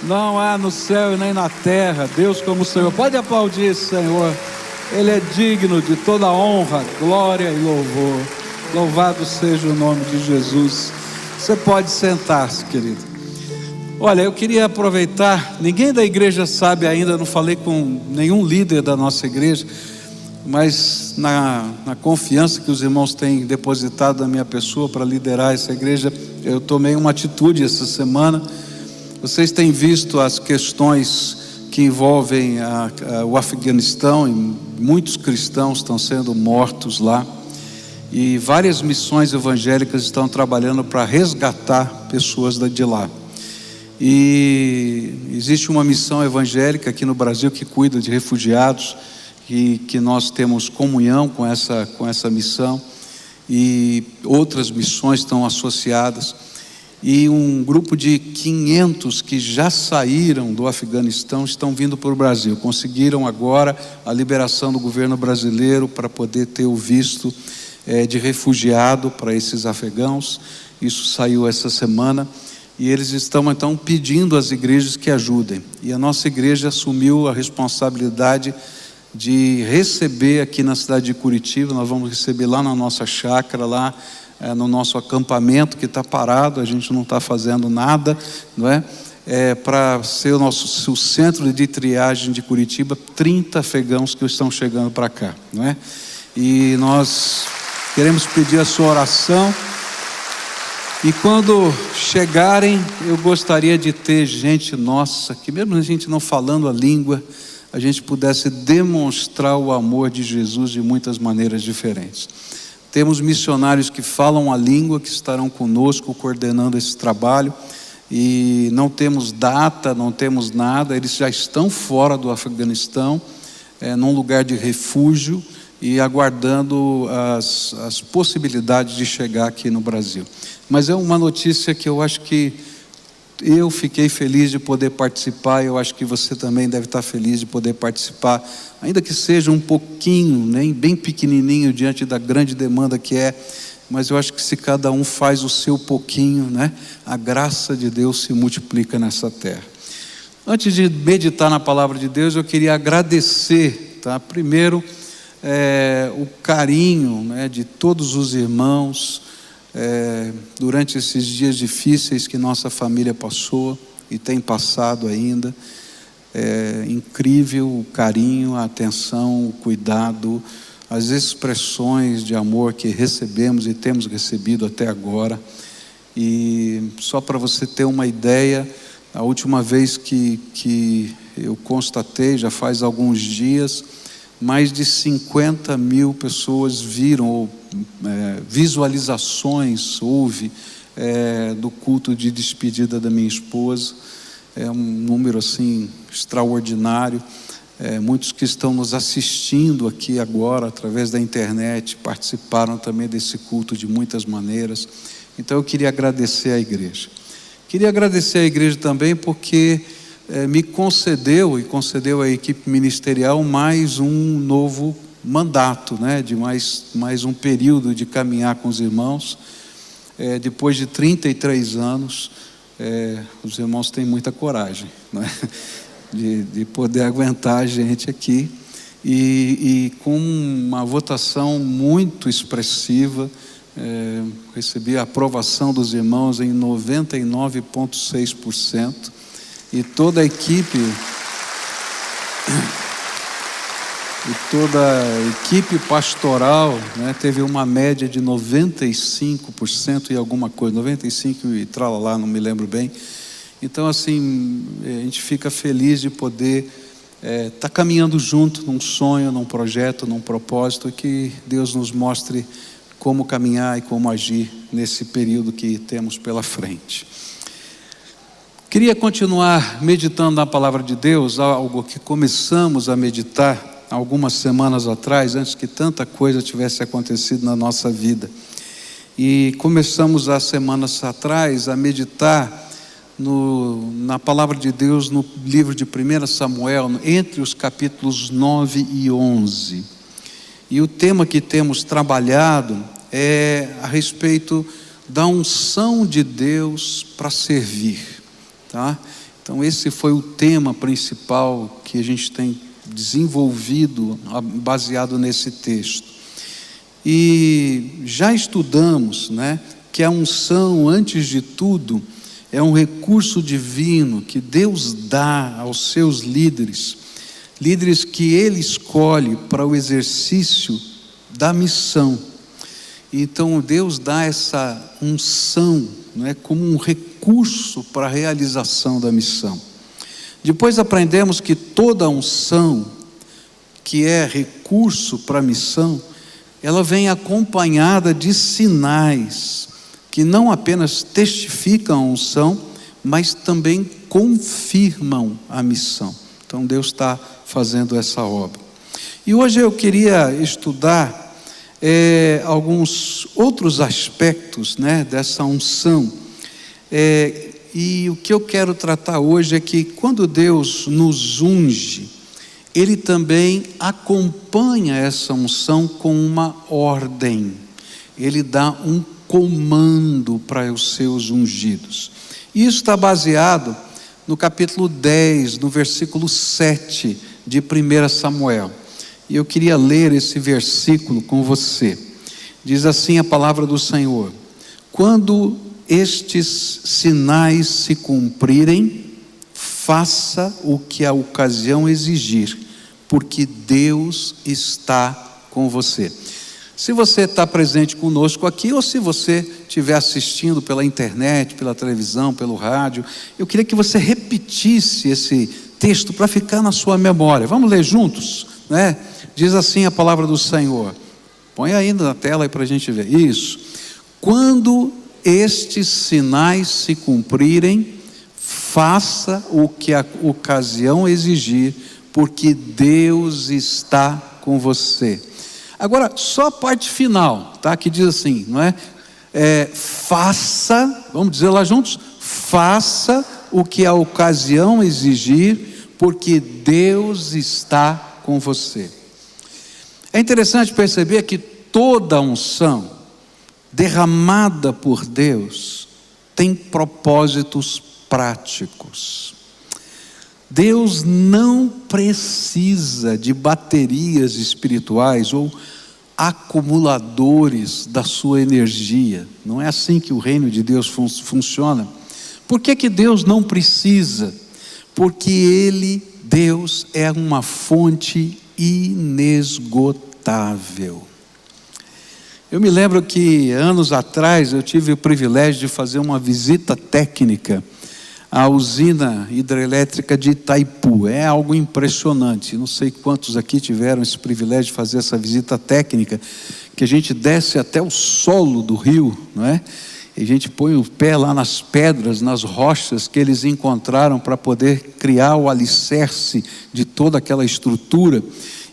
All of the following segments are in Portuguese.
Não há no céu e nem na terra Deus como o Senhor. Pode aplaudir esse Senhor. Ele é digno de toda honra, glória e louvor. Louvado seja o nome de Jesus. Você pode sentar-se, querido. Olha, eu queria aproveitar. Ninguém da igreja sabe ainda, não falei com nenhum líder da nossa igreja, mas na confiança que os irmãos têm depositado na minha pessoa para liderar essa igreja, eu tomei uma atitude essa semana. Vocês têm visto as questões que envolvem o Afeganistão, e muitos cristãos estão sendo mortos lá, e várias missões evangélicas estão trabalhando para resgatar pessoas de lá. E existe uma missão evangélica aqui no Brasil que cuida de refugiados, e que nós temos comunhão com essa missão, e outras missões estão associadas. E um grupo de 500 que já saíram do Afeganistão estão vindo para o Brasil. Conseguiram agora a liberação do governo brasileiro para poder ter o visto de refugiado para esses afegãos. Isso saiu essa semana. E eles estão então pedindo às igrejas que ajudem. E a nossa igreja assumiu a responsabilidade de receber aqui na cidade de Curitiba. Nós vamos receber lá na nossa chácara, lá no nosso acampamento que está parado, a gente não está fazendo nada, não é? Para ser o centro de triagem de Curitiba, 30 afegãos que estão chegando para cá, não é? E nós queremos pedir a sua oração. E quando chegarem, eu gostaria de ter gente nossa, que mesmo a gente não falando a língua, a gente pudesse demonstrar o amor de Jesus de muitas maneiras diferentes. Temos missionários que falam a língua, que estarão conosco coordenando esse trabalho, e não temos data, não temos nada. Eles já estão fora do Afeganistão, num lugar de refúgio, e aguardando as possibilidades de chegar aqui no Brasil. Mas é uma notícia que eu acho que eu fiquei feliz de poder participar. Eu acho que você também deve estar feliz de poder participar, ainda que seja um pouquinho, né, bem pequenininho diante da grande demanda que é. Mas eu acho que se cada um faz o seu pouquinho, né, a graça de Deus se multiplica nessa terra. Antes de meditar na palavra de Deus, eu queria agradecer, tá? Primeiro, o carinho, né, de todos os irmãos, durante esses dias difíceis que nossa família passou e tem passado ainda. Incrível o carinho, a atenção, o cuidado, as expressões de amor que recebemos e temos recebido até agora. E só para você ter uma ideia, a última vez que eu constatei, já faz alguns dias, mais de 50 mil pessoas viram, visualizações houve do culto de despedida da minha esposa. É um número assim extraordinário. Muitos que estão nos assistindo aqui agora através da internet participaram também desse culto de muitas maneiras. Então eu queria agradecer à igreja. Queria agradecer à igreja também porque me concedeu e concedeu à equipe ministerial mais um novo mandato, né, de mais um período de caminhar com os irmãos. Depois de 33 anos, os irmãos têm muita coragem, né, de poder aguentar a gente aqui, e com uma votação muito expressiva, recebi a aprovação dos irmãos em 99,6%, e toda a equipe pastoral, né, teve uma média de 95% e alguma coisa, 95 e tralalá, não me lembro bem. Então assim, a gente fica feliz de poder estar caminhando junto num sonho, num projeto, num propósito, e que Deus nos mostre como caminhar e como agir nesse período que temos pela frente. Queria continuar meditando na palavra de Deus, algo que começamos a meditar algumas semanas atrás, antes que tanta coisa tivesse acontecido na nossa vida. E começamos há semanas atrás a meditar na palavra de Deus no livro de 1 Samuel, entre os capítulos 9 e 11. E o tema que temos trabalhado é a respeito da unção de Deus para servir, tá? Então esse foi o tema principal que a gente tem desenvolvido baseado nesse texto. E já estudamos, né, que a unção, antes de tudo, é um recurso divino que Deus dá aos seus líderes que Ele escolhe para o exercício da missão. Então Deus dá essa unção, né, como um recurso para a realização da missão. Depois aprendemos que toda unção, que é recurso para a missão, ela vem acompanhada de sinais, que não apenas testificam a unção, mas também confirmam a missão. Então Deus está fazendo essa obra. E hoje eu queria estudar alguns outros aspectos, né, dessa unção. E o que eu quero tratar hoje é que quando Deus nos unge, Ele também acompanha essa unção com uma ordem. Ele dá um comando para os seus ungidos. Isso está baseado no capítulo 10, no versículo 7 de 1 Samuel. E eu queria ler esse versículo com você. Diz assim a palavra do Senhor: quando estes sinais se cumprirem, faça o que a ocasião exigir, porque Deus está com você. Se você está presente conosco aqui, ou se você estiver assistindo pela internet, pela televisão, pelo rádio, eu queria que você repetisse esse texto para ficar na sua memória. Vamos ler juntos, né? Diz assim a palavra do Senhor. Põe ainda na tela aí para a gente ver. Isso. Quando estes sinais se cumprirem, faça o que a ocasião exigir, porque Deus está com você. Agora, só a parte final, tá? Que diz assim, não é? Faça, vamos dizer lá juntos, faça o que a ocasião exigir, porque Deus está com você. É interessante perceber que toda unção derramada por Deus tem propósitos práticos. Deus não precisa de baterias espirituais ou acumuladores da sua energia. Não é assim que o reino de Deus funciona. Por que Deus não precisa? Porque Deus é uma fonte inesgotável. Eu me lembro que anos atrás eu tive o privilégio de fazer uma visita técnica à usina hidrelétrica de Itaipu. É algo impressionante. Não sei quantos aqui tiveram esse privilégio de fazer essa visita técnica, que a gente desce até o solo do rio, não é? E a gente põe o pé lá nas pedras, nas rochas que eles encontraram para poder criar o alicerce de toda aquela estrutura.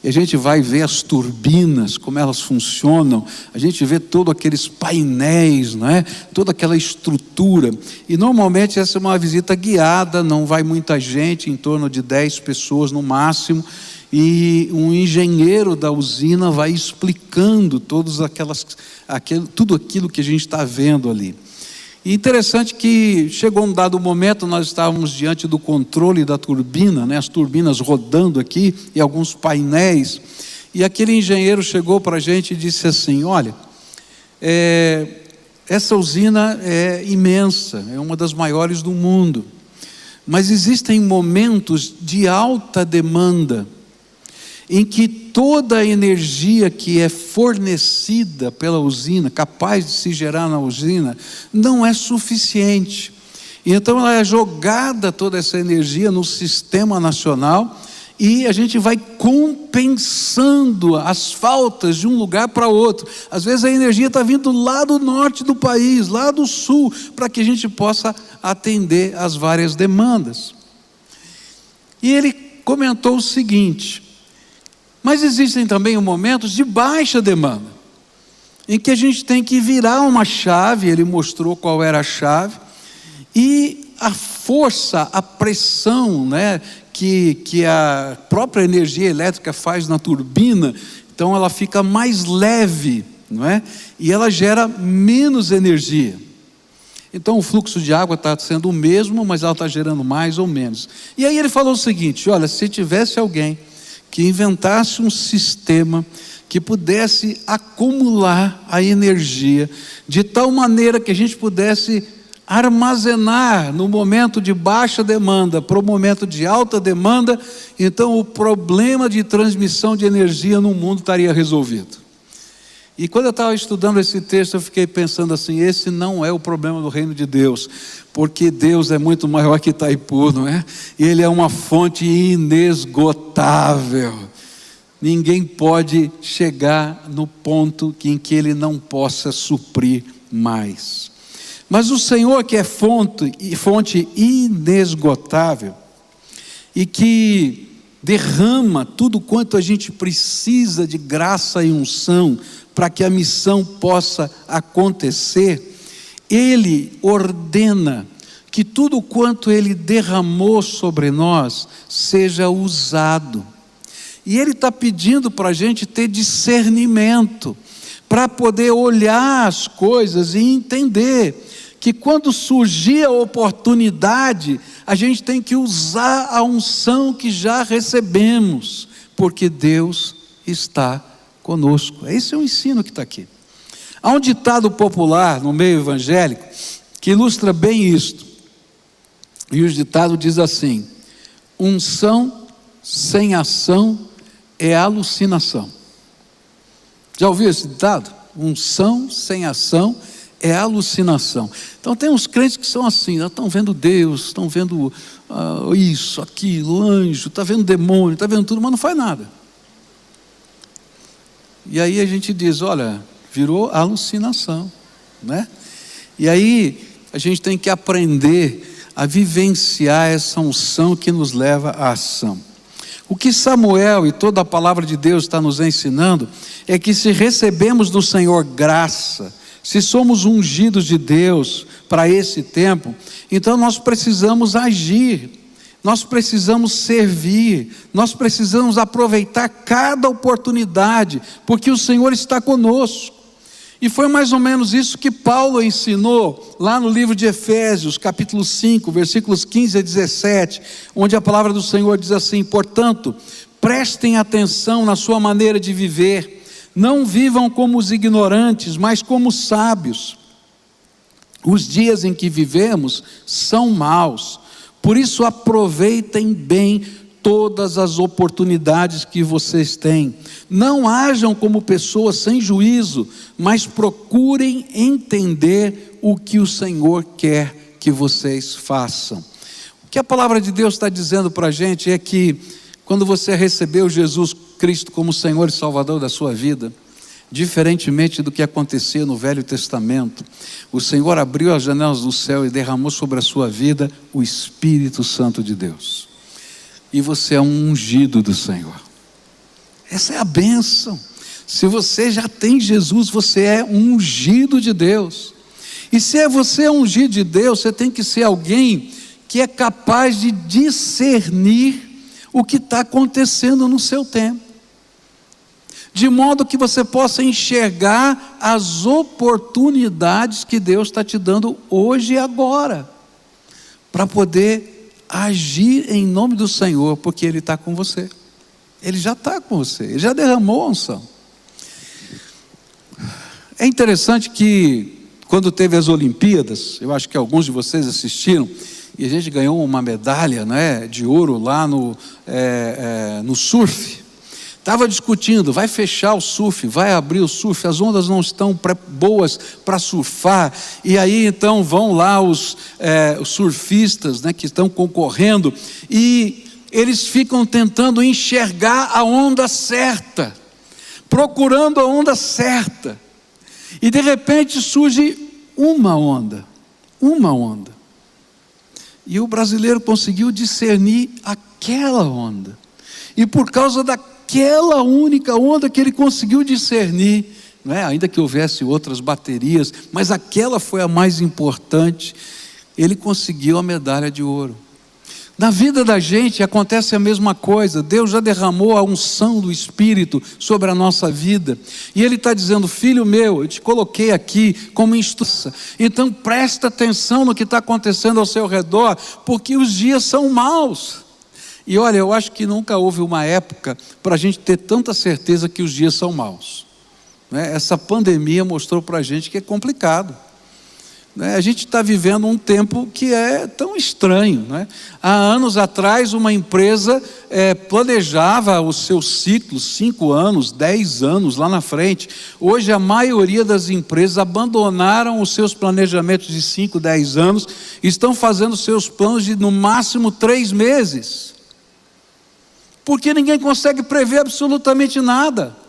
E a gente vai ver as turbinas, como elas funcionam, a gente vê todos aqueles painéis, não é? Toda aquela estrutura. E normalmente essa é uma visita guiada, não vai muita gente, em torno de 10 pessoas no máximo, e um engenheiro da usina vai explicando tudo aquilo que a gente está vendo ali. E interessante que chegou um dado momento, nós estávamos diante do controle da turbina, né, as turbinas rodando aqui e alguns painéis, e aquele engenheiro chegou para a gente e disse assim: olha, essa usina é imensa, é uma das maiores do mundo, mas existem momentos de alta demanda, em que toda a energia que é fornecida pela usina, capaz de se gerar na usina, não é suficiente. E então ela é jogada toda essa energia no sistema nacional, e a gente vai compensando as faltas de um lugar para outro. Às vezes a energia está vindo lá do norte do país, lá do sul, para que a gente possa atender as várias demandas. E ele comentou o seguinte: mas existem também momentos de baixa demanda, em que a gente tem que virar uma chave. Ele mostrou qual era a chave, e a força, a pressão, né, que a própria energia elétrica faz na turbina, então ela fica mais leve, não é? E ela gera menos energia. Então o fluxo de água está sendo o mesmo, mas ela está gerando mais ou menos. E aí ele falou o seguinte: olha, se tivesse alguém que inventasse um sistema que pudesse acumular a energia de tal maneira que a gente pudesse armazenar no momento de baixa demanda para o momento de alta demanda, então o problema de transmissão de energia no mundo estaria resolvido. E quando eu estava estudando esse texto, eu fiquei pensando assim: esse não é o problema do reino de Deus, porque Deus é muito maior que Itaipu, não é? E Ele é uma fonte inesgotável. Ninguém pode chegar no ponto em que Ele não possa suprir mais. Mas o Senhor, que é fonte inesgotável, e que derrama tudo quanto a gente precisa de graça e unção para que a missão possa acontecer, Ele ordena que tudo quanto Ele derramou sobre nós seja usado. E Ele está pedindo para a gente ter discernimento, para poder olhar as coisas e entender que quando surgir a oportunidade, a gente tem que usar a unção que já recebemos, porque Deus está conosco. Esse é o ensino que está aqui. Há um ditado popular no meio evangélico que ilustra bem isto. E o ditado diz assim: unção sem ação é alucinação. Já ouviu esse ditado? Unção sem ação é alucinação. Então tem uns crentes que são assim, estão vendo Deus, estão vendo isso, aquilo, anjo, está vendo demônio, está vendo tudo, mas não faz nada. E aí a gente diz: olha, virou alucinação, né? E aí a gente tem que aprender a vivenciar essa unção que nos leva à ação. O que Samuel e toda a palavra de Deus está nos ensinando é que se recebemos do Senhor graça, se somos ungidos de Deus para esse tempo, então nós precisamos agir, nós precisamos servir, nós precisamos aproveitar cada oportunidade, porque o Senhor está conosco. E foi mais ou menos isso que Paulo ensinou lá no livro de Efésios, capítulo 5, versículos 15 a 17, onde a palavra do Senhor diz assim: portanto, prestem atenção na sua maneira de viver, não vivam como os ignorantes, mas como os sábios. Os dias em que vivemos são maus, por isso aproveitem bem todas as oportunidades que vocês têm. Não hajam como pessoas sem juízo, mas procurem entender o que o Senhor quer que vocês façam. O que a palavra de Deus está dizendo para a gente é que quando você recebeu Jesus Cristo como Senhor e Salvador da sua vida, diferentemente do que acontecia no Velho Testamento, o Senhor abriu as janelas do céu e derramou sobre a sua vida o Espírito Santo de Deus. E você é um ungido do Senhor. Essa é a bênção. Se você já tem Jesus, você é um ungido de Deus. E se você é ungido de Deus, você tem que ser alguém que é capaz de discernir o que está acontecendo no seu tempo, de modo que você possa enxergar as oportunidades que Deus está te dando hoje e agora, para poder agir em nome do Senhor, porque Ele está com você. Ele já está com você, Ele já derramou a unção. É interessante que quando teve as Olimpíadas, eu acho que alguns de vocês assistiram, e a gente ganhou uma medalha, né, de ouro lá no surf. Estava discutindo, vai fechar o surf, vai abrir o surf, as ondas não estão boas para surfar, e aí então vão lá os surfistas, né, que estão concorrendo, e eles ficam tentando enxergar a onda certa, procurando a onda certa, e de repente surge uma onda, e o brasileiro conseguiu discernir aquela onda, e por causa daquela única onda que ele conseguiu discernir, não é? Ainda que houvesse outras baterias, mas aquela foi a mais importante, ele conseguiu a medalha de ouro. Na vida da gente acontece a mesma coisa. Deus já derramou a unção do Espírito sobre a nossa vida. E Ele está dizendo: filho meu, eu te coloquei aqui como instrução. Então presta atenção no que está acontecendo ao seu redor, porque os dias são maus. E olha, eu acho que nunca houve uma época para a gente ter tanta certeza que os dias são maus. Essa pandemia mostrou para a gente que é complicado. A gente está vivendo um tempo que é tão estranho. Há anos atrás, uma empresa planejava os seus ciclos, 5 anos, 10 anos lá na frente. Hoje, a maioria das empresas abandonaram os seus planejamentos de 5, 10 anos, e estão fazendo seus planos de, no máximo, 3 meses. Porque ninguém consegue prever absolutamente nada.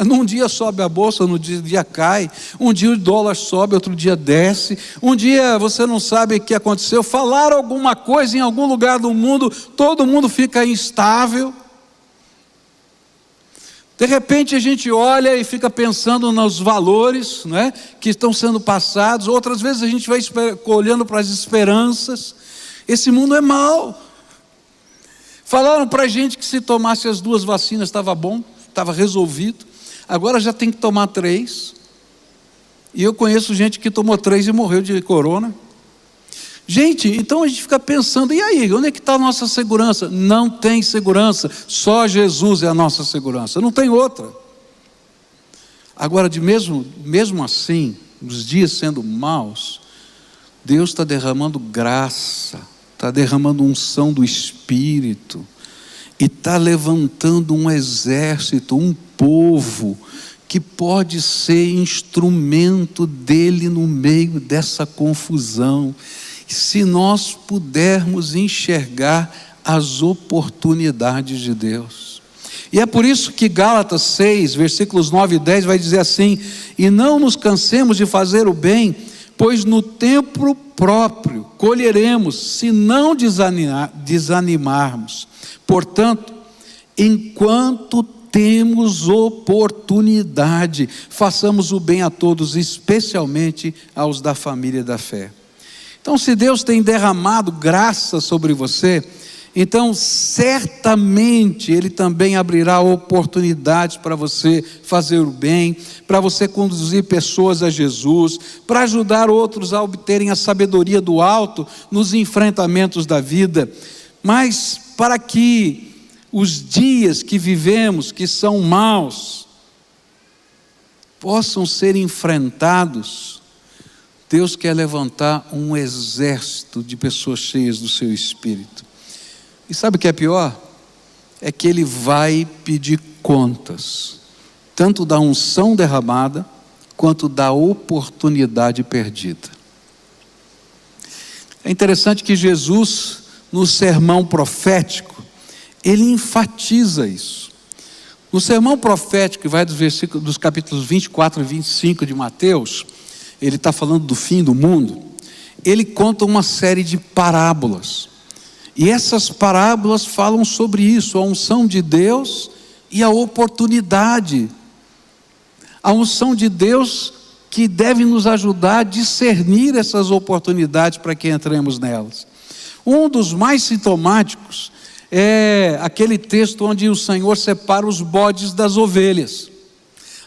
Num dia sobe a bolsa, no dia cai. Um dia o dólar sobe, outro dia desce. Um dia você não sabe o que aconteceu. Falaram alguma coisa em algum lugar do mundo, todo mundo fica instável. De repente a gente olha e fica pensando nos valores, que estão sendo passados. Outras vezes a gente vai olhando para as esperanças. Esse mundo é mau. Falaram para a gente que se tomasse as 2 vacinas estava bom, estava resolvido. Agora já tem que tomar 3. E eu conheço gente que tomou 3 e morreu de corona. Gente, então a gente fica pensando: e aí, onde é que está a nossa segurança? Não tem segurança, só Jesus é a nossa segurança, não tem outra. Agora, mesmo assim, os dias sendo maus, Deus está derramando graça, está derramando unção do Espírito, e está levantando um exército, um povo, que pode ser instrumento dele no meio dessa confusão, se nós pudermos enxergar as oportunidades de Deus. E é por isso que Gálatas 6, versículos 9 e 10 vai dizer assim: e não nos cansemos de fazer o bem, pois no tempo próprio colheremos, se não desanimarmos. Portanto, enquanto temos oportunidade, façamos o bem a todos, especialmente aos da família da fé. Então, se Deus tem derramado graça sobre você, então certamente Ele também abrirá oportunidades para você fazer o bem, para você conduzir pessoas a Jesus, para ajudar outros a obterem a sabedoria do alto nos enfrentamentos da vida. Mas para que os dias que vivemos, que são maus, possam ser enfrentados, Deus quer levantar um exército de pessoas cheias do seu Espírito. E sabe o que é pior? É que Ele vai pedir contas, tanto da unção derramada, quanto da oportunidade perdida. É interessante que Jesus, no sermão profético, Ele enfatiza isso. No sermão profético, que vai dos capítulos 24 e 25 de Mateus, Ele está falando do fim do mundo. Ele conta uma série de parábolas. E essas parábolas falam sobre isso, a unção de Deus e a oportunidade. A unção de Deus que deve nos ajudar a discernir essas oportunidades para que entremos nelas. Um dos mais sintomáticos é aquele texto onde o Senhor separa os bodes das ovelhas.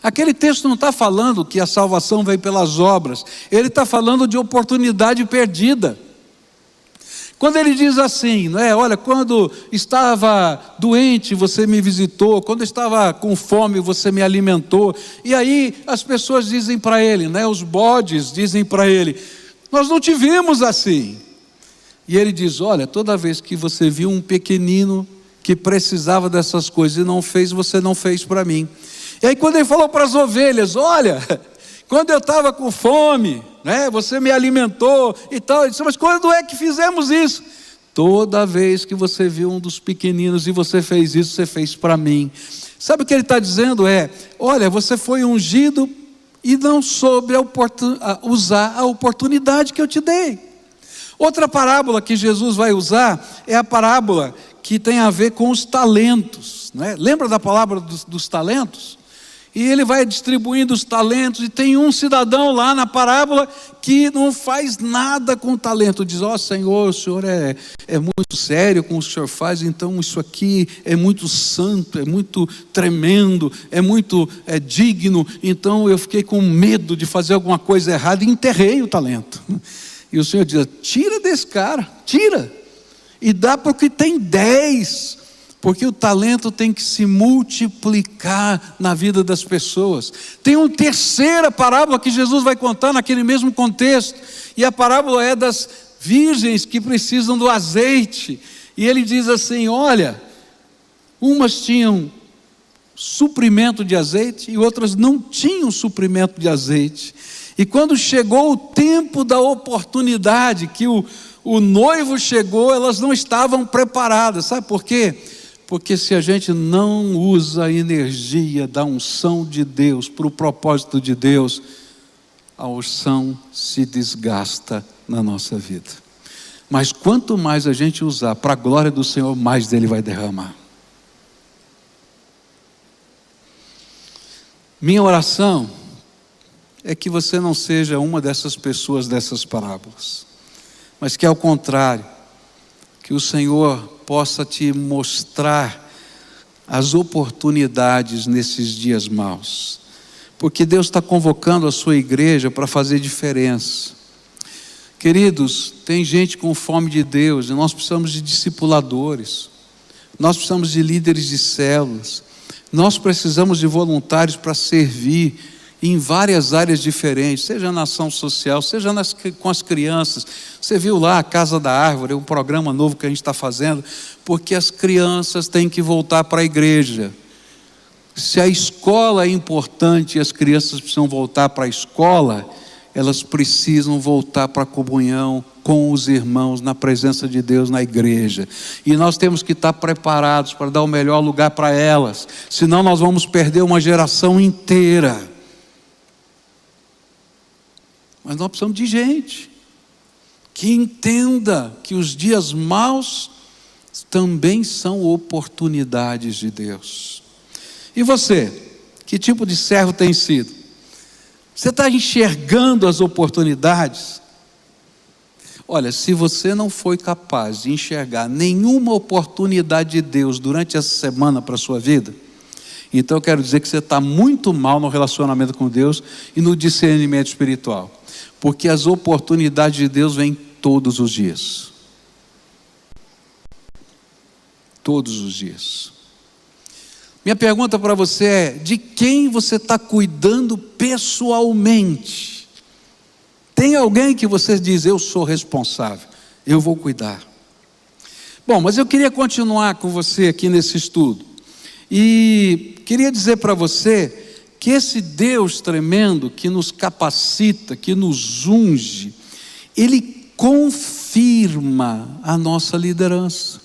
Aquele texto não está falando que a salvação vem pelas obras, ele está falando de oportunidade perdida. Quando ele diz assim, olha, quando estava doente você me visitou, quando estava com fome você me alimentou, e aí as pessoas dizem para ele, os bodes dizem para ele, nós não te vimos assim. E ele diz, olha, toda vez que você viu um pequenino que precisava dessas coisas e não fez, você não fez para mim. E aí quando ele falou para as ovelhas, olha, quando eu estava com fome, você me alimentou e tal, ele disse, mas quando é que fizemos isso? Toda vez que você viu um dos pequeninos e você fez isso, você fez para mim. Sabe o que ele está dizendo? Olha, você foi ungido e não soube usar a oportunidade que eu te dei. Outra parábola que Jesus vai usar é a parábola que tem a ver com os talentos. Lembra da palavra dos talentos? E ele vai distribuindo os talentos, e tem um cidadão lá na parábola que não faz nada com o talento. Diz: ó Senhor, o Senhor é muito sério com o que o Senhor faz, então isso aqui é muito santo, é muito tremendo, é muito digno, então eu fiquei com medo de fazer alguma coisa errada e enterrei o talento. E o Senhor diz: tira desse cara, tira, e dá para o que tem 10, porque o talento tem que se multiplicar na vida das pessoas. Tem uma terceira parábola que Jesus vai contar naquele mesmo contexto, e a parábola é das virgens que precisam do azeite. E ele diz assim: olha, umas tinham suprimento de azeite e outras não tinham suprimento de azeite. E quando chegou o tempo da oportunidade, que o noivo chegou, elas não estavam preparadas. Sabe por quê? Porque se a gente não usa a energia da unção de Deus para o propósito de Deus, a unção se desgasta na nossa vida. Mas quanto mais a gente usar para a glória do Senhor, mais dele vai derramar. Minha oração é que você não seja uma dessas pessoas dessas parábolas, mas que ao contrário, que o Senhor possa te mostrar as oportunidades nesses dias maus, porque Deus está convocando a sua igreja para fazer diferença. Queridos, tem gente com fome de Deus, e nós precisamos de discipuladores, nós precisamos de líderes de células, nós precisamos de voluntários para servir em várias áreas diferentes, seja na ação social, seja com as crianças. Você viu lá a Casa da Árvore, um programa novo que a gente está fazendo, porque as crianças têm que voltar para a igreja. Se a escola é importante e as crianças precisam voltar para a escola, elas precisam voltar para a comunhão com os irmãos, na presença de Deus na igreja. E nós temos que estar preparados para dar o melhor lugar para elas, senão nós vamos perder uma geração inteira. Mas nós precisamos de gente que entenda que os dias maus também são oportunidades de Deus. E você, que tipo de servo tem sido? Você está enxergando as oportunidades? Olha, se você não foi capaz de enxergar nenhuma oportunidade de Deus durante essa semana para a sua vida, então eu quero dizer que você está muito mal no relacionamento com Deus e no discernimento espiritual. Porque as oportunidades de Deus vêm todos os dias. Todos os dias. Minha pergunta para você é: de quem você está cuidando pessoalmente? Tem alguém que você diz: eu sou responsável, eu vou cuidar? Bom, mas eu queria continuar com você aqui nesse estudo. E queria dizer para você que esse Deus tremendo que nos capacita, que nos unge, Ele confirma a nossa liderança.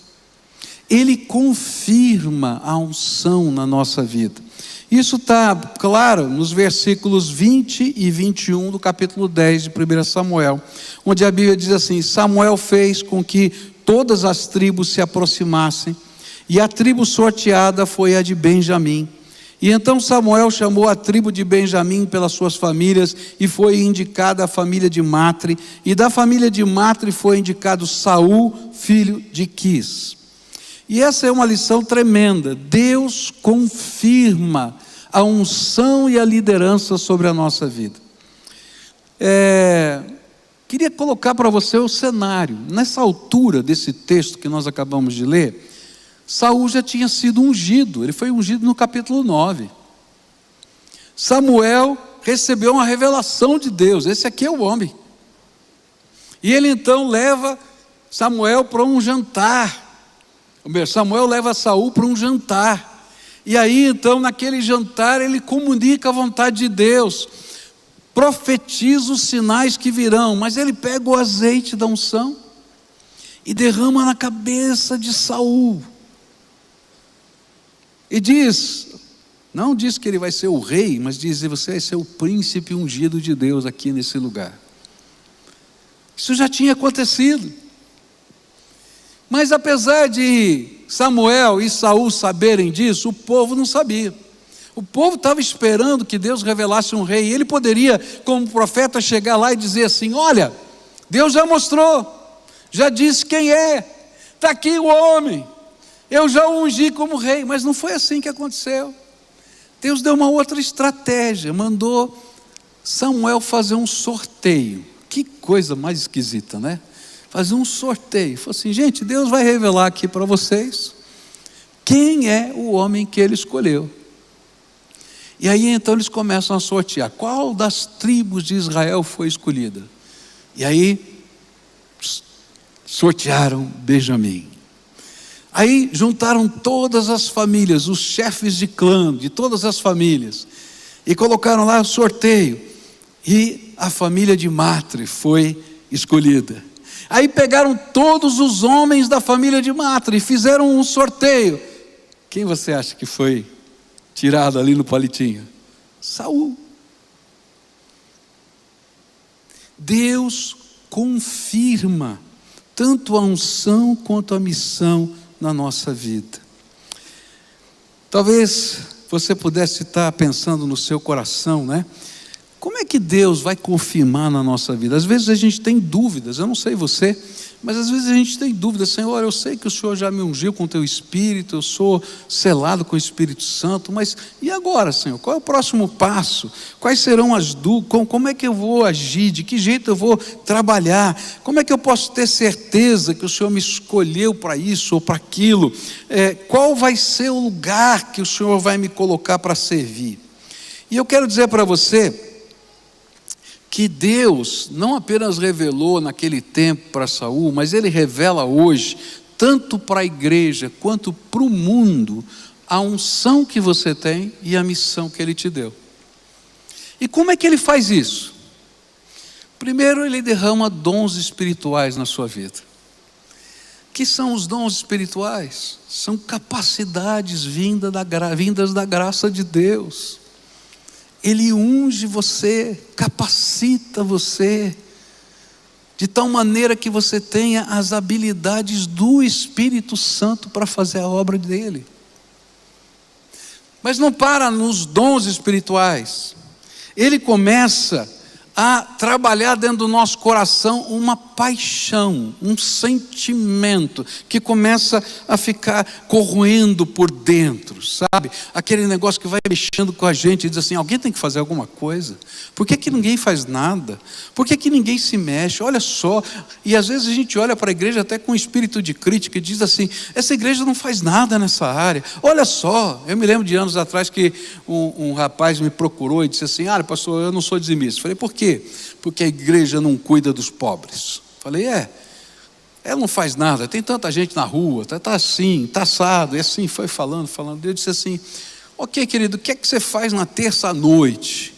Ele confirma a unção na nossa vida. Isso está claro nos versículos 20 e 21 do capítulo 10 de 1 Samuel, onde a Bíblia diz assim: Samuel fez com que todas as tribos se aproximassem, e a tribo sorteada foi a de Benjamim. E então Samuel chamou a tribo de Benjamim pelas suas famílias, e foi indicada a família de Matre, e da família de Matre foi indicado Saul, filho de Quis. E essa é uma lição tremenda. Deus confirma a unção e a liderança sobre a nossa vida. Queria colocar para você o cenário. Nessa altura desse texto que nós acabamos de ler, Saul já tinha sido ungido, ele foi ungido no capítulo 9. Samuel recebeu uma revelação de Deus: esse aqui é o homem. E ele então leva Samuel para um jantar. Samuel leva Saul para um jantar. E aí então naquele jantar ele comunica a vontade de Deus, profetiza os sinais que virão, mas ele pega o azeite da unção e derrama na cabeça de Saul. E diz, não diz que ele vai ser o rei, mas diz: você vai ser o príncipe ungido de Deus aqui nesse lugar. Isso já tinha acontecido. Mas apesar de Samuel e Saul saberem disso, o povo não sabia. O povo estava esperando que Deus revelasse um rei. Ele poderia, como profeta, chegar lá e dizer assim: olha, Deus já mostrou, já disse quem é, está aqui o homem, eu já o ungi como rei. Mas não foi assim que aconteceu. Deus deu uma outra estratégia, mandou Samuel fazer um sorteio. Que coisa mais esquisita, né? Fazer um sorteio. Falou assim: gente, Deus vai revelar aqui para vocês quem é o homem que ele escolheu. E aí então eles começam a sortear qual das tribos de Israel foi escolhida. E aí sortearam Benjamim. Aí juntaram todas as famílias, os chefes de clã de todas as famílias, e colocaram lá o sorteio, e a família de Matre foi escolhida. Aí pegaram todos os homens da família de Matre e fizeram um sorteio. Quem você acha que foi tirado ali no palitinho? Saul. Deus confirma tanto a unção quanto a missão na nossa vida. Talvez você pudesse estar pensando no seu coração, né? Como é que Deus vai confirmar na nossa vida? Às vezes a gente tem dúvidas, eu não sei você, mas às vezes a gente tem dúvidas. Senhor, eu sei que o Senhor já me ungiu com o teu Espírito, eu sou selado com o Espírito Santo, mas e agora, Senhor? Qual é o próximo passo? Quais serão as dúvidas? Como é que eu vou agir? De que jeito eu vou trabalhar? Como é que eu posso ter certeza que o Senhor me escolheu para isso ou para aquilo? Qual vai ser o lugar que o Senhor vai me colocar para servir? E eu quero dizer para você que Deus não apenas revelou naquele tempo para Saul, mas Ele revela hoje, tanto para a igreja quanto para o mundo, a unção que você tem e a missão que Ele te deu. E como é que Ele faz isso? Primeiro, Ele derrama dons espirituais na sua vida. O que são os dons espirituais? São capacidades vindas da graça de Deus. Ele unge você, capacita você, de tal maneira que você tenha as habilidades do Espírito Santo para fazer a obra dele. Mas não para nos dons espirituais. Ele começa a trabalhar dentro do nosso coração uma paixão, um sentimento que começa a ficar corroendo por dentro, sabe? Aquele negócio que vai mexendo com a gente e diz assim: alguém tem que fazer alguma coisa. Por que que ninguém faz nada? Por que que ninguém se mexe? Olha só. E às vezes a gente olha para a igreja até com espírito de crítica e diz assim: essa igreja não faz nada nessa área. Olha só. Eu me lembro de anos atrás que um rapaz me procurou e disse assim: ah, pastor, eu não sou dizimista. Falei: por quê? Porque a igreja não cuida dos pobres. Falei: ela não faz nada, tem tanta gente na rua, está assim, está assado, e assim foi falando. Eu disse assim: ok, querido, o que é que você faz na terça-noite?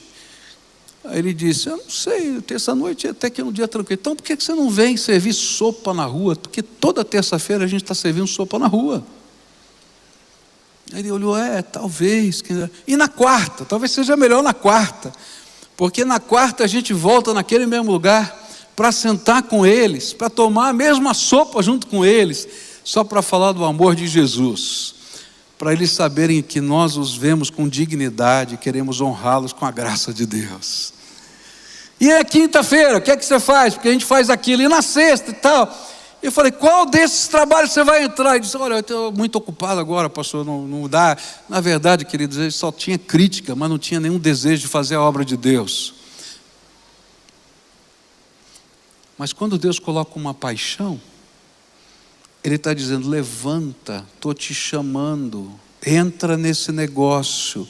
Aí ele disse: eu não sei, terça-noite até que é um dia tranquilo. Então por que você não vem servir sopa na rua? Porque toda terça-feira a gente está servindo sopa na rua. Aí ele olhou: talvez. E na quarta? Talvez seja melhor na quarta. Porque na quarta a gente volta naquele mesmo lugar para sentar com eles, para tomar a mesma sopa junto com eles, só para falar do amor de Jesus, para eles saberem que nós os vemos com dignidade, queremos honrá-los com a graça de Deus. E é quinta-feira, o que é que você faz? Porque a gente faz aquilo, e na sexta e tal. Eu falei: qual desses trabalhos você vai entrar? Ele disse: olha, eu estou muito ocupado agora, pastor, não dá. Na verdade, queridos, ele só tinha crítica, mas não tinha nenhum desejo de fazer a obra de Deus. Mas quando Deus coloca uma paixão, Ele está dizendo: levanta, estou te chamando, entra nesse negócio,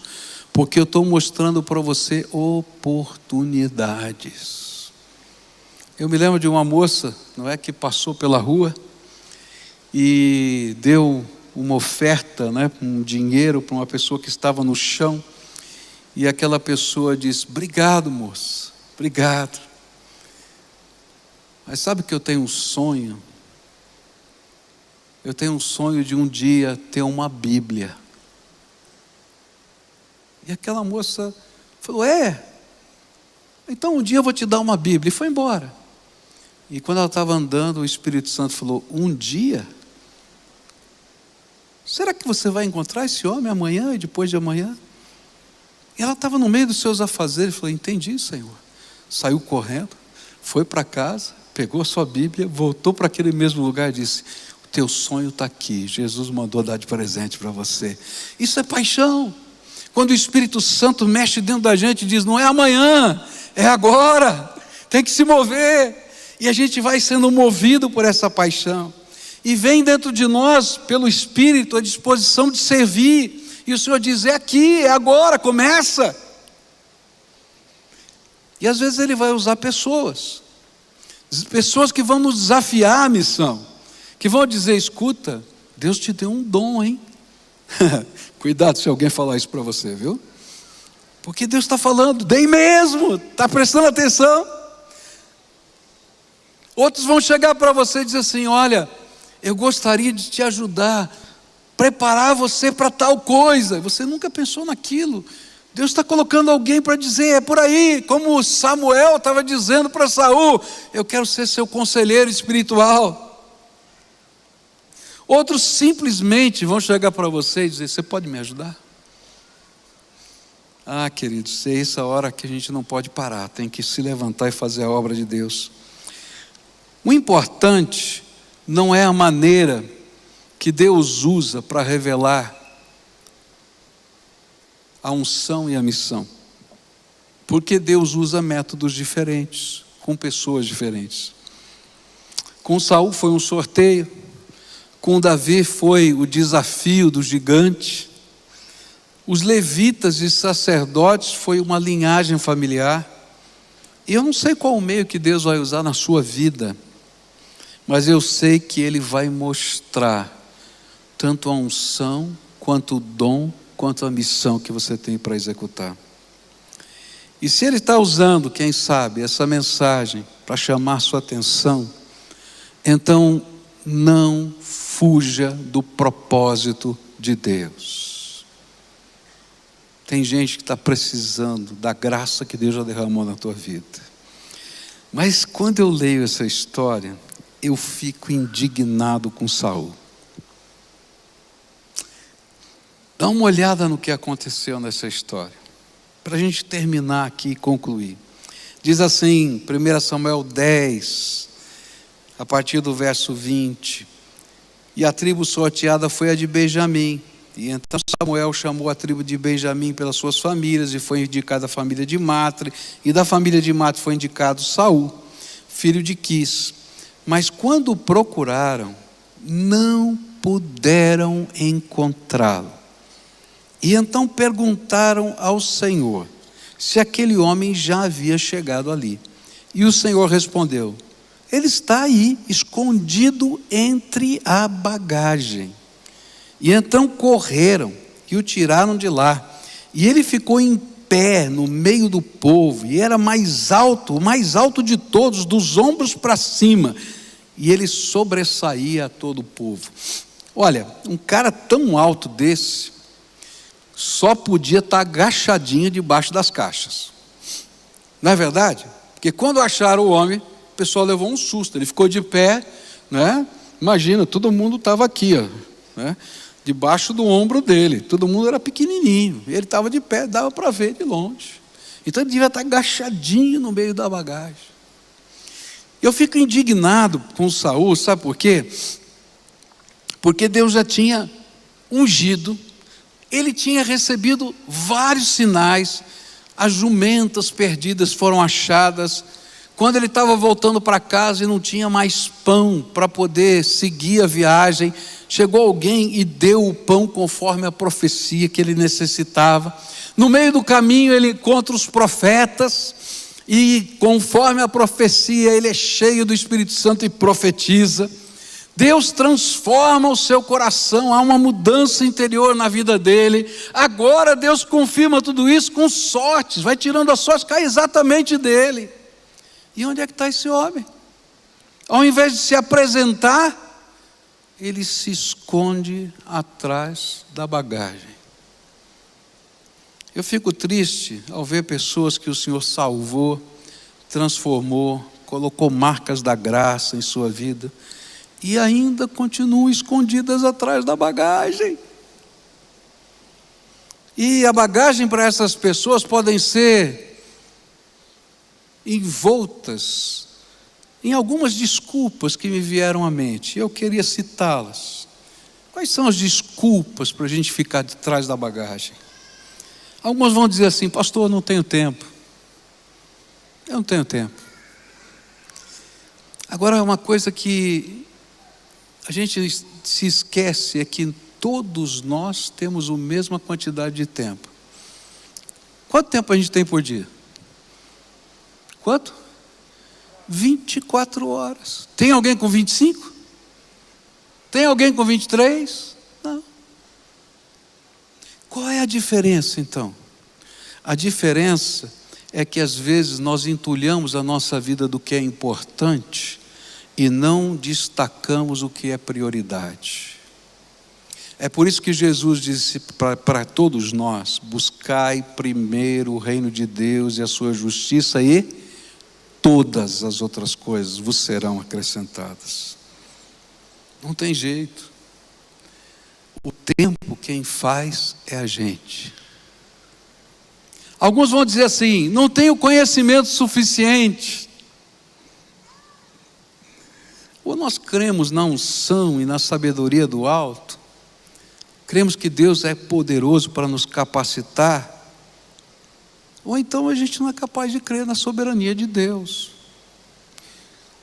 porque eu estou mostrando para você oportunidades. Eu me lembro de uma moça, não é, que passou pela rua e deu uma oferta, né, um dinheiro para uma pessoa que estava no chão, e aquela pessoa disse: obrigado, moça, obrigado. Mas sabe que eu tenho um sonho? Eu tenho um sonho de um dia ter uma Bíblia. E aquela moça falou: então um dia eu vou te dar uma Bíblia. E foi embora. E quando ela estava andando, o Espírito Santo falou: um dia? Será que você vai encontrar esse homem amanhã e depois de amanhã? E ela estava no meio dos seus afazeres, falou: entendi, Senhor. Saiu correndo, foi para casa, pegou a sua Bíblia, voltou para aquele mesmo lugar e disse: o teu sonho está aqui, Jesus mandou dar de presente para você. Isso é paixão. Quando o Espírito Santo mexe dentro da gente e diz: não é amanhã, é agora, tem que se mover. E a gente vai sendo movido por essa paixão. E vem dentro de nós, pelo Espírito, a disposição de servir. E o Senhor diz: é aqui, é agora, começa. E às vezes Ele vai usar pessoas que vão nos desafiar à missão, que vão dizer: escuta, Deus te deu um dom, hein? Cuidado se alguém falar isso para você, viu? Porque Deus está falando, dei mesmo, está prestando atenção. Outros vão chegar para você e dizer assim: olha, eu gostaria de te ajudar, preparar você para tal coisa. Você nunca pensou naquilo. Deus está colocando alguém para dizer: é por aí, como Samuel estava dizendo para Saul: eu quero ser seu conselheiro espiritual. Outros simplesmente vão chegar para você e dizer: você pode me ajudar? Ah, queridos, é essa hora que a gente não pode parar, tem que se levantar e fazer a obra de Deus. O importante não é a maneira que Deus usa para revelar a unção e a missão, porque Deus usa métodos diferentes, com pessoas diferentes. Com Saul foi um sorteio, com Davi foi o desafio do gigante, os levitas e sacerdotes foi uma linhagem familiar. E eu não sei qual o meio que Deus vai usar na sua vida, mas eu sei que Ele vai mostrar tanto a unção, quanto o dom, quanto a missão que você tem para executar. E se Ele está usando, quem sabe, essa mensagem para chamar sua atenção, então não fuja do propósito de Deus. Tem gente que está precisando da graça que Deus já derramou na tua vida. Mas quando eu leio essa história, eu fico indignado com Saul. Dá uma olhada no que aconteceu nessa história, para a gente terminar aqui e concluir. Diz assim, 1 Samuel 10, a partir do verso 20: e a tribo sorteada foi a de Benjamim. E então Samuel chamou a tribo de Benjamim pelas suas famílias, e foi indicada a família de Matre, e da família de Matre foi indicado Saul, filho de Quis. Mas quando o procuraram, não puderam encontrá-lo. E então perguntaram ao Senhor se aquele homem já havia chegado ali. E o Senhor respondeu: ele está aí, escondido entre a bagagem. E então correram e o tiraram de lá. E ele ficou em pé no meio do povo, e era mais alto, o mais alto de todos, dos ombros para cima. E ele sobressaía a todo o povo. Olha, um cara tão alto desse, só podia estar agachadinho debaixo das caixas. Não é verdade? Porque quando acharam o homem, o pessoal levou um susto. Ele ficou de pé, né? Imagina, todo mundo estava aqui, ó, né? Debaixo do ombro dele. Todo mundo era pequenininho. Ele estava de pé, dava para ver de longe. Então ele devia estar agachadinho no meio da bagagem. Eu fico indignado com Saul, sabe por quê? Porque Deus já tinha ungido, ele tinha recebido vários sinais, as jumentas perdidas foram achadas. Quando ele estava voltando para casa e não tinha mais pão para poder seguir a viagem, chegou alguém e deu o pão conforme a profecia que ele necessitava. No meio do caminho ele encontra os profetas, e conforme a profecia ele é cheio do Espírito Santo e profetiza. Deus transforma o seu coração, há uma mudança interior na vida dele. Agora Deus confirma tudo isso com sortes, vai tirando as sortes, cai exatamente dele. E onde é que está esse homem? Ao invés de se apresentar, ele se esconde atrás da bagagem. Eu fico triste ao ver pessoas que o Senhor salvou, transformou, colocou marcas da graça em sua vida, e ainda continuam escondidas atrás da bagagem. E a bagagem para essas pessoas podem ser envoltas em algumas desculpas que me vieram à mente. Eu queria citá-las. Quais são as desculpas para a gente ficar de trás da bagagem? Alguns vão dizer assim: pastor, eu não tenho tempo. Eu não tenho tempo. Agora, uma coisa que a gente se esquece é que todos nós temos a mesma quantidade de tempo. Quanto tempo a gente tem por dia? Quanto? 24 horas. Tem alguém com 25? Tem alguém com 23? Não. Qual é a diferença então? A diferença é que às vezes nós entulhamos a nossa vida do que é importante e não destacamos o que é prioridade. É por isso que Jesus disse para todos nós: buscai primeiro o reino de Deus e a sua justiça, e todas as outras coisas vos serão acrescentadas. Não tem jeito. O tempo quem faz é a gente. Alguns vão dizer assim: não tenho conhecimento suficiente. Ou nós cremos na unção e na sabedoria do alto, cremos que Deus é poderoso para nos capacitar, ou então a gente não é capaz de crer na soberania de Deus.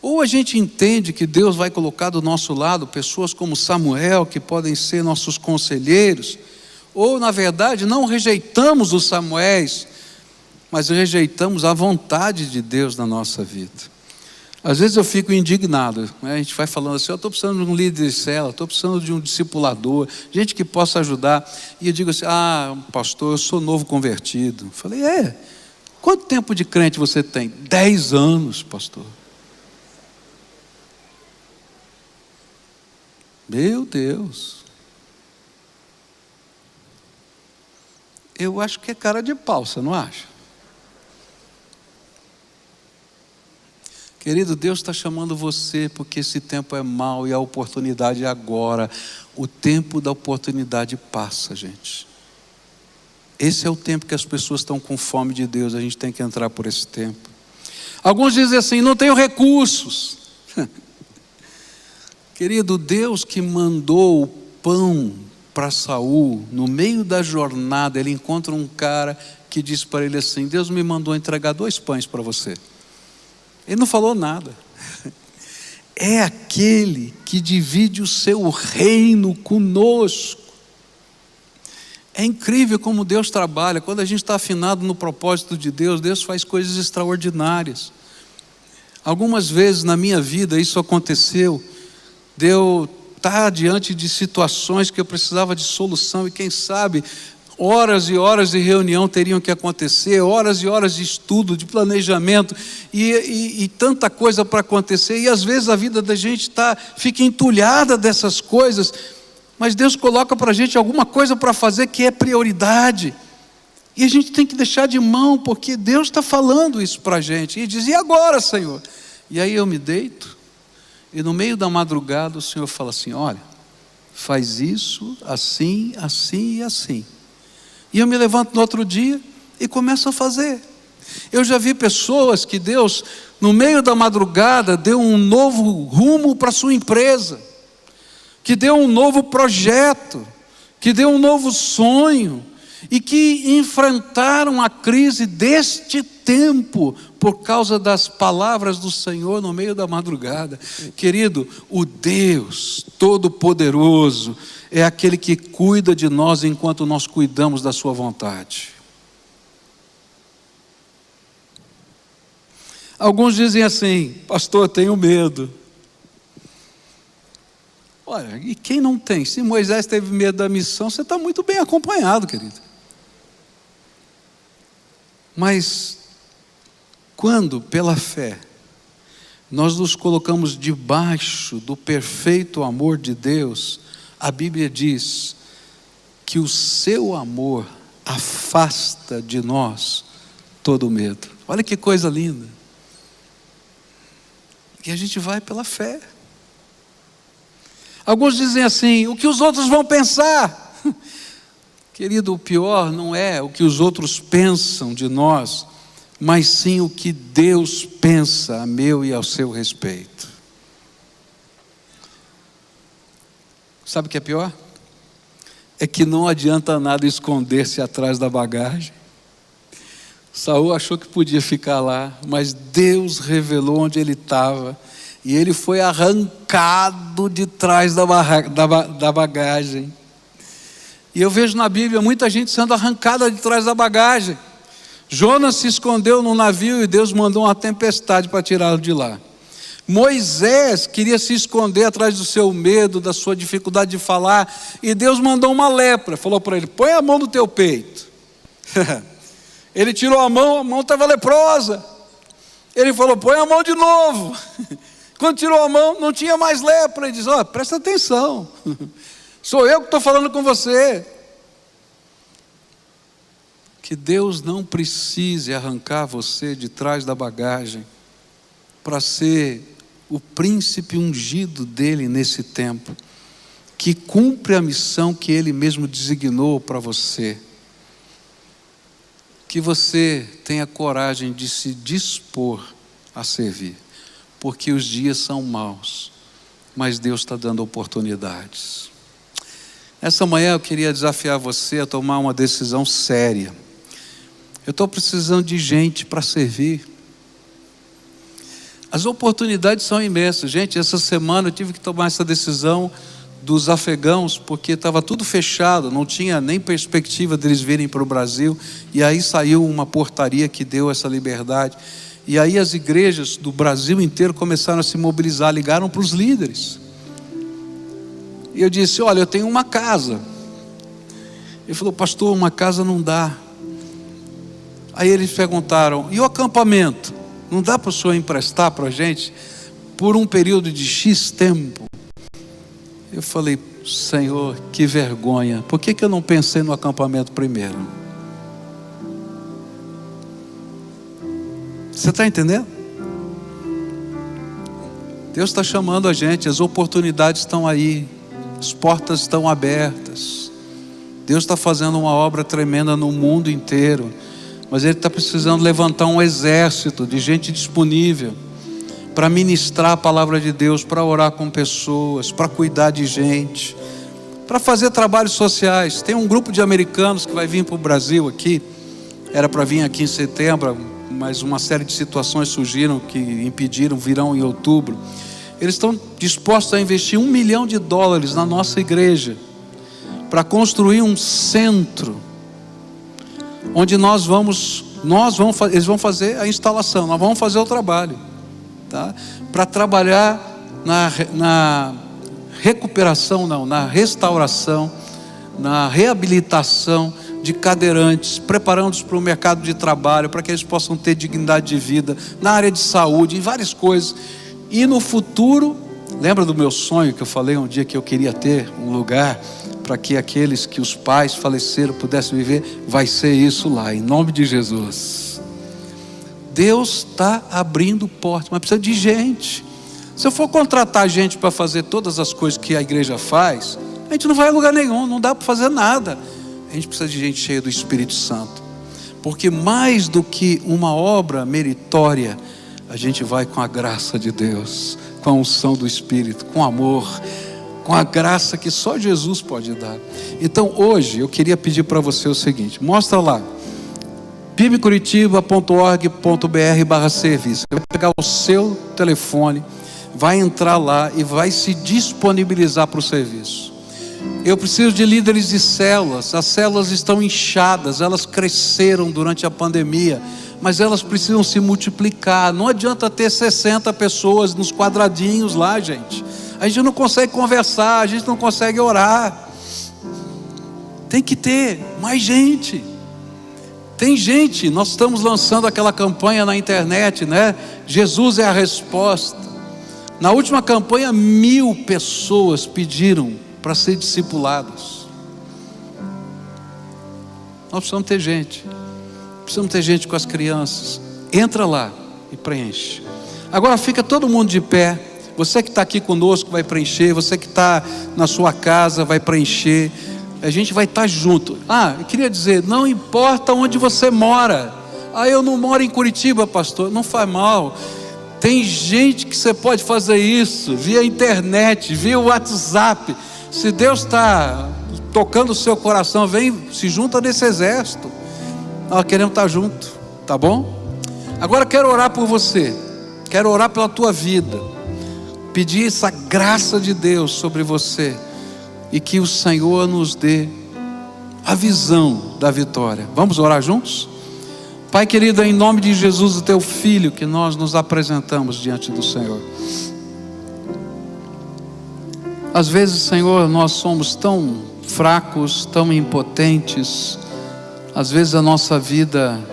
Ou a gente entende que Deus vai colocar do nosso lado pessoas como Samuel, que podem ser nossos conselheiros, ou na verdade não rejeitamos os Samuéis, mas rejeitamos a vontade de Deus na nossa vida. Às vezes eu fico indignado, né? A gente vai falando assim: eu estou precisando de um líder de célula, estou precisando de um discipulador, gente que possa ajudar. E eu digo assim: pastor, eu sou novo convertido. Eu falei: quanto tempo de crente você tem? 10 anos, pastor. Meu Deus. Eu acho que é cara de pau, você não acha? Querido, Deus está chamando você porque esse tempo é mau e a oportunidade é agora. O tempo da oportunidade passa, gente. Esse é o tempo que as pessoas estão com fome de Deus. A gente tem que entrar por esse tempo. Alguns dizem assim: não tenho recursos. Querido, Deus que mandou o pão para Saul, no meio da jornada, ele encontra um cara que diz para ele assim: Deus me mandou entregar 2 pães para você. Ele não falou nada. É aquele que divide o seu reino conosco. É incrível como Deus trabalha. Quando a gente está afinado no propósito de Deus, Deus faz coisas extraordinárias. Algumas vezes na minha vida isso aconteceu, de eu estar diante de situações que eu precisava de solução, e quem sabe horas e horas de reunião teriam que acontecer, horas e horas de estudo, de planejamento, e tanta coisa para acontecer, e às vezes a vida da gente fica entulhada dessas coisas, mas Deus coloca para a gente alguma coisa para fazer que é prioridade, e a gente tem que deixar de mão, porque Deus está falando isso para a gente, e diz: e agora, Senhor? E aí eu me deito, e no meio da madrugada o Senhor fala assim: olha, faz isso, assim, assim e assim. E eu me levanto no outro dia e começo a fazer. Eu já vi pessoas que Deus, no meio da madrugada, deu um novo rumo para a sua empresa, que deu um novo projeto, que deu um novo sonho, e que enfrentaram a crise deste tempo por causa das palavras do Senhor no meio da madrugada. Querido, o Deus Todo-Poderoso é aquele que cuida de nós enquanto nós cuidamos da sua vontade. Alguns dizem assim: pastor, eu tenho medo. Olha, e quem não tem? Se Moisés teve medo da missão, você está muito bem acompanhado, querido. Mas quando, pela fé, nós nos colocamos debaixo do perfeito amor de Deus, a Bíblia diz que o seu amor afasta de nós todo medo. Olha que coisa linda. E a gente vai pela fé. Alguns dizem assim: o que os outros vão pensar? Querido, o pior não é o que os outros pensam de nós, mas sim o que Deus pensa a meu e ao seu respeito. Sabe o que é pior? É que não adianta nada esconder-se atrás da bagagem. Saul achou que podia ficar lá, mas Deus revelou onde ele estava, e ele foi arrancado de trás da bagagem. E eu vejo na Bíblia muita gente sendo arrancada de trás da bagagem. Jonas se escondeu no navio e Deus mandou uma tempestade para tirá-lo de lá. Moisés queria se esconder atrás do seu medo, da sua dificuldade de falar, e Deus mandou uma lepra, falou para ele: põe a mão no teu peito. Ele tirou a mão estava leprosa. Ele falou: põe a mão de novo. Quando tirou a mão, não tinha mais lepra. Ele diz: ó, presta atenção, sou eu que estou falando com você. Que Deus não precise arrancar você de trás da bagagem para ser o príncipe ungido dele nesse tempo, que cumpre a missão que ele mesmo designou para você. Que você tenha coragem de se dispor a servir, porque os dias são maus, mas Deus está dando oportunidades. Essa manhã eu queria desafiar você a tomar uma decisão séria. Eu estou precisando de gente para servir. As oportunidades são imensas. Gente, essa semana eu tive que tomar essa decisão dos afegãos, porque estava tudo fechado, não tinha nem perspectiva deles virem para o Brasil, e aí saiu uma portaria que deu essa liberdade, e aí as igrejas do Brasil inteiro começaram a se mobilizar, ligaram para os líderes, e eu disse: olha, eu tenho uma casa. Ele falou: pastor, uma casa não dá. Aí eles perguntaram: e o acampamento? Não dá para o senhor emprestar para a gente por um período de X tempo? Eu falei: Senhor, que vergonha, por que eu não pensei no acampamento primeiro? Você está entendendo? Deus está chamando a gente, as oportunidades estão aí, as portas estão abertas. Deus está fazendo uma obra tremenda no mundo inteiro, mas Ele está precisando levantar um exército de gente disponível para ministrar a palavra de Deus, para orar com pessoas, para cuidar de gente, para fazer trabalhos sociais. Tem um grupo de americanos que vai vir para o Brasil aqui, era para vir aqui em setembro, mas uma série de situações surgiram que impediram, virão em outubro. Eles estão dispostos a investir $1 milhão na nossa igreja, para construir um centro, onde eles vão fazer a instalação, nós vamos fazer o trabalho, tá? Para trabalhar na recuperação, na restauração, na reabilitação de cadeirantes, preparando-os para o mercado de trabalho, para que eles possam ter dignidade de vida, na área de saúde, em várias coisas. E no futuro, lembra do meu sonho que eu falei um dia que eu queria ter um lugar para que aqueles que os pais faleceram pudessem viver? Vai ser isso lá, em nome de Jesus. Deus está abrindo portas, mas precisa de gente. Se eu for contratar gente para fazer todas as coisas que a igreja faz, a gente não vai a lugar nenhum, não dá para fazer nada. A gente precisa de gente cheia do Espírito Santo, porque mais do que uma obra meritória, a gente vai com a graça de Deus, com a unção do Espírito, com amor, com a graça que só Jesus pode dar. Então hoje eu queria pedir para você o seguinte: mostra lá pibcuritiba.org.br/serviço. Você vai pegar o seu telefone, vai entrar lá e vai se disponibilizar para o serviço. Eu preciso de líderes de células. As células estão inchadas, elas cresceram durante a pandemia, mas elas precisam se multiplicar. Não adianta ter 60 pessoas nos quadradinhos lá, gente. A gente não consegue conversar, a gente não consegue orar. Tem que ter mais gente. Tem gente, nós estamos lançando aquela campanha na internet, né? Jesus é a resposta. Na última campanha, 1000 pessoas pediram para ser discipulados. Nós precisamos ter gente. Precisamos ter gente com as crianças. Entra lá e preenche. Agora fica todo mundo de pé. Você que está aqui conosco vai preencher. Você que está na sua casa vai preencher. A gente vai estar junto. Eu queria dizer, não importa onde você mora. Eu não moro em Curitiba, pastor. Não faz mal. Tem gente que você pode fazer isso via internet, via WhatsApp. Se Deus está tocando o seu coração, vem, se junta nesse exército. Nós queremos estar junto, tá bom? Agora quero orar por você. Quero orar pela tua vida. Pedir essa graça de Deus sobre você. E que o Senhor nos dê a visão da vitória. Vamos orar juntos? Pai querido, em nome de Jesus, o teu Filho, que nós nos apresentamos diante do Senhor. Às vezes, Senhor, nós somos tão fracos, tão impotentes. Às vezes a nossa vida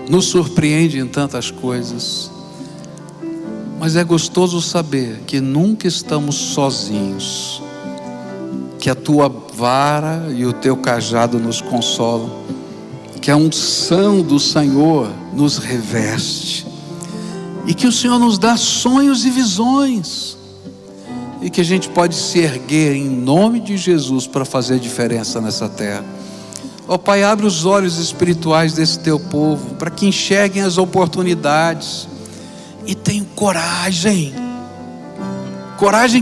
nos surpreende em tantas coisas. Mas é gostoso saber que nunca estamos sozinhos, que a tua vara e o teu cajado nos consolam, que a unção do Senhor nos reveste, e que o Senhor nos dá sonhos e visões, e que a gente pode se erguer em nome de Jesus para fazer diferença nessa terra. Ó Pai, abre os olhos espirituais desse teu povo, para que enxerguem as oportunidades, e tenham coragem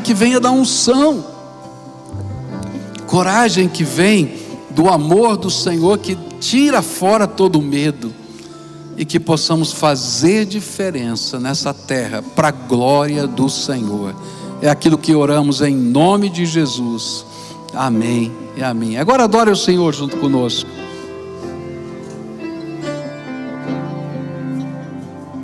que venha da unção, coragem que vem do amor do Senhor, que tira fora todo o medo, e que possamos fazer diferença nessa terra, para a glória do Senhor. É aquilo que oramos em nome de Jesus, amém e amém. Agora adore o Senhor junto conosco.